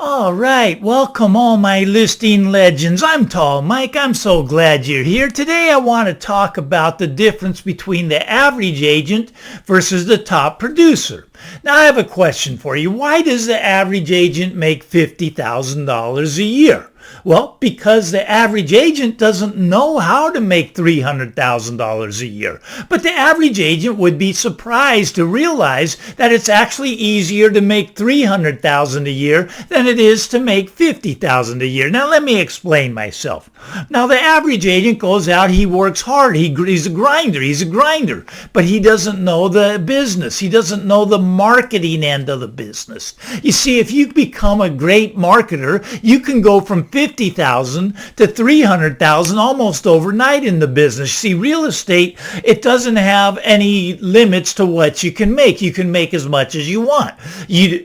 All right, welcome all my listing legends. I'm Tall Mike. I'm so glad you're here. Today I want to talk about the difference between the average agent versus the top producer. Now I have a question for you. Why does the average agent make $50,000 a year? Well, because the average agent doesn't know how to make $300,000 a year. But the average agent would be surprised to realize that it's actually easier to make $300,000 a year than it is to make $50,000 a year. Now, let me explain myself. Now, the average agent goes out, he works hard, he's a grinder, but he doesn't know the business. He doesn't know the marketing end of the business. You see, if you become a great marketer, you can go from 50,000 to 300,000 almost overnight in the business. See, real estate, it doesn't have any limits to what you can make. You can make as much as you want. You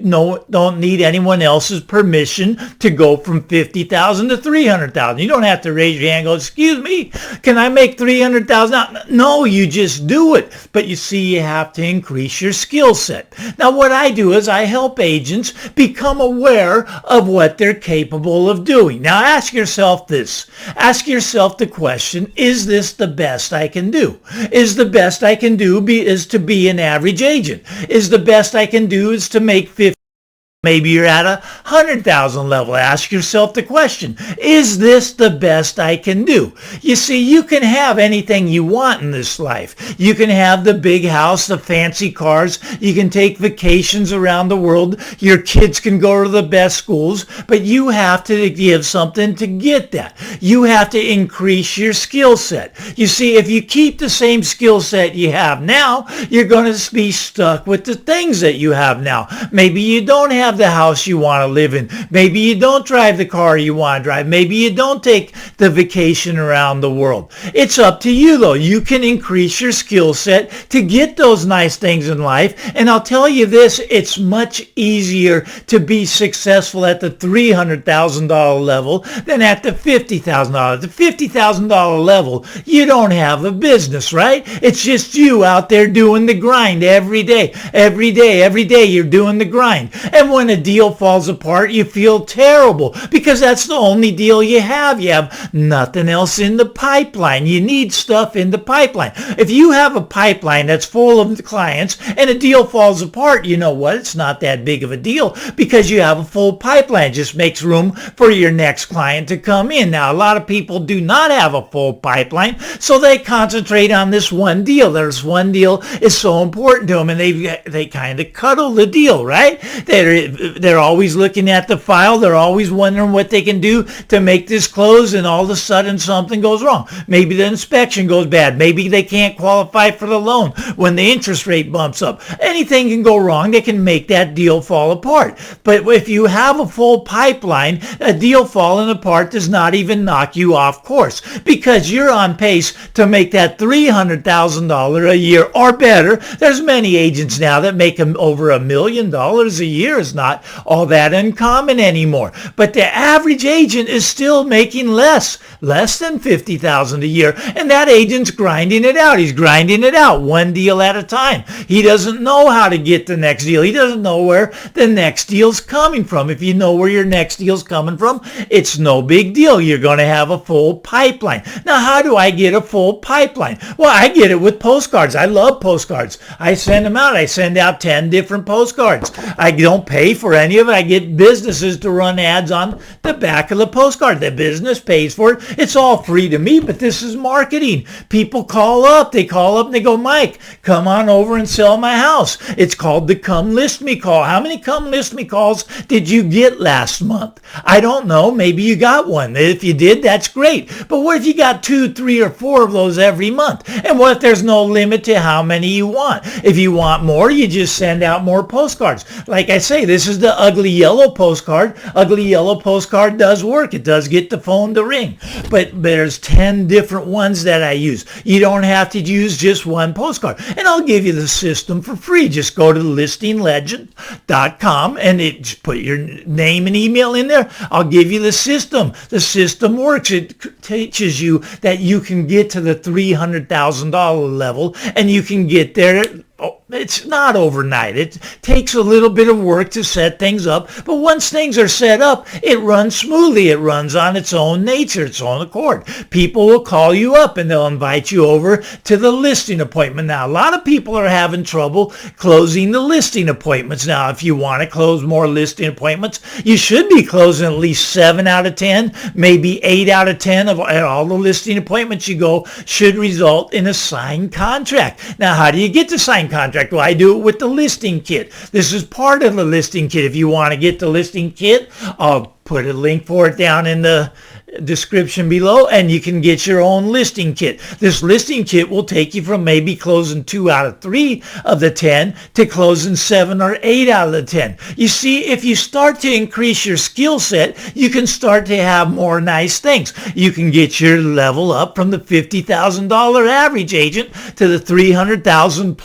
don't need anyone else's permission to go from 50,000 to 300,000. You don't have to raise your hand and go, "Excuse me, can I make 300,000?" No, you just do it. But you see, you have to increase your skill set. Now, what I do is I help agents become aware of what they're capable of doing. Now, ask yourself this. Ask yourself the question, is this the best I can do? Is the best I can do is to be an average agent? Is the best I can do is to make 50? Maybe you're at 100,000 level. Ask yourself the question, is this the best I can do? You see, you can have anything you want in this life. You can have the big house, the fancy cars. You can take vacations around the world. Your kids can go to the best schools, but you have to give something to get that. You have to increase your skill set. You see, if you keep the same skill set you have now, you're going to be stuck with the things that you have now. Maybe you don't have the house you want to live in. Maybe you don't drive the car you want to drive. Maybe you don't take the vacation around the world. It's up to you though. You can increase your skill set to get those nice things in life. And I'll tell you this, it's much easier to be successful at the $300,000 level than at the $50,000. The $50,000 level, you don't have a business, right? It's just you out there doing the grind every day. Every day you're doing the grind. And when a deal falls apart, you feel terrible because that's the only deal you have. You have nothing else in the pipeline. You need stuff in the pipeline. If you have a pipeline that's full of clients and a deal falls apart, you know what? It's not that big of a deal because you have a full pipeline. It just makes room for your next client to come in. Now, a lot of people do not have a full pipeline, so they concentrate on this one deal. This one deal is so important to them, and they kind of cuddle the deal, right? They're always looking at the file. They're always wondering what they can do to make this close, and all of a sudden something goes wrong. Maybe the inspection goes bad. Maybe they can't qualify for the loan when the interest rate bumps up. Anything can go wrong. They can make that deal fall apart. But if you have a full pipeline, a deal falling apart does not even knock you off course because you're on pace to make that $300,000 a year or better. There's many agents now that make over $1 million a year. Is not all that uncommon anymore. But the average agent is still making less than $50,000 a year. And that agent's grinding it out. He's grinding it out one deal at a time. He doesn't know how to get the next deal. He doesn't know where the next deal's coming from. If you know where your next deal's coming from, it's no big deal. You're going to have a full pipeline. Now, how do I get a full pipeline? Well, I get it with postcards. I love postcards. I send them out. I send out 10 different postcards. I don't pay for any of it. I get businesses to run ads on the back of the postcard. The business pays for it. It's all free to me, but this is marketing. People call up. They call up and they go, "Mike, come on over and sell my house." It's called the Come List Me call. How many Come List Me calls did you get last month? I don't know. Maybe you got one. If you did, that's great. But what if you got 2, 3, or 4 of those every month? And what if there's no limit to how many you want? If you want more, you just send out more postcards. Like I say, this is the ugly yellow postcard. Ugly yellow postcard does work. It does get the phone to ring. But there's 10 different ones that I use. You don't have to use just one postcard. And I'll give you the system for free. Just go to listinglegend.com and just put your name and email in there. I'll give you the system. The system works. It teaches you that you can get to the $300,000 level and you can get there Oh, it's not overnight. It takes a little bit of work to set things up. But once things are set up, it runs smoothly. It runs on its own nature, its own accord. People will call you up and they'll invite you over to the listing appointment. Now, a lot of people are having trouble closing the listing appointments. Now, if you want to close more listing appointments, you should be closing at least 7 out of 10, maybe 8 out of 10 of all the listing appointments you go should result in a signed contract. Now, how do you get the signed contract? Well, I do it with the listing kit. This is part of the listing kit. If you want to get the listing kit, I'll put a link for it down in the description below, and you can get your own listing kit. This listing kit will take you from maybe closing 2 out of 3 of the 10 to closing 7 or 8 out of the 10. You see, if you start to increase your skill set, you can start to have more nice things. You can get your level up from the $50,000 average agent to the $300,000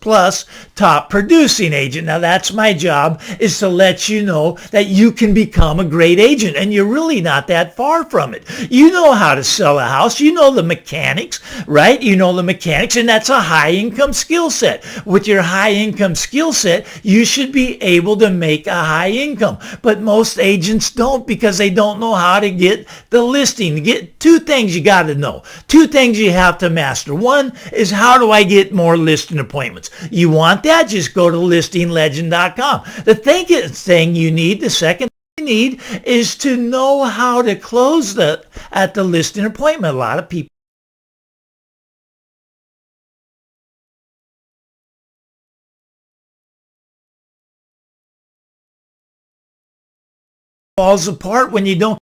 plus top producing agent. Now, that's my job, is to let you know that you can become a great agent, and you're really not that far from it. You know how to sell a house. You know the mechanics, right? You know the mechanics, and that's a high income skill set. With your high income skill set, you should be able to make a high income. But most agents don't, because they don't know how to get the listing. To get 2 things you got to know. 2 things you have to master. One is, how do I get more listing appointments? You want that? Just go to listinglegend.com. The thing you need, the second need, is to know how to close at the listing appointment. A lot of people falls apart when you don't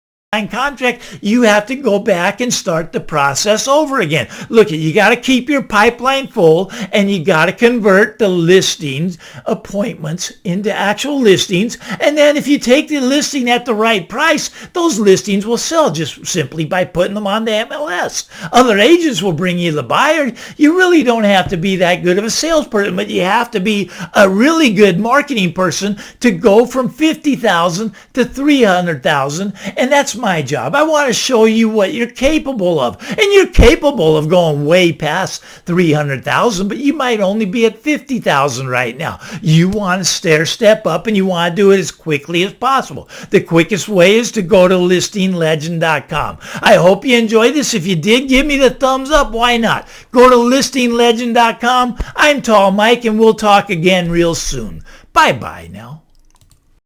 contract. You have to go back and start the process over again. Look, you got to keep your pipeline full, and you got to convert the listings appointments into actual listings. And then if you take the listing at the right price, those listings will sell just simply by putting them on the MLS. Other agents will bring you the buyer. You really don't have to be that good of a salesperson, but you have to be a really good marketing person to go from 50,000 to 300,000. And that's my job. I want to show you what you're capable of. And you're capable of going way past 300,000, but you might only be at 50,000 right now. You want to step up, and you want to do it as quickly as possible. The quickest way is to go to listinglegend.com. I hope you enjoyed this. If you did, give me the thumbs up. Why not? Go to listinglegend.com. I'm Tall Mike, and we'll talk again real soon. Bye-bye now.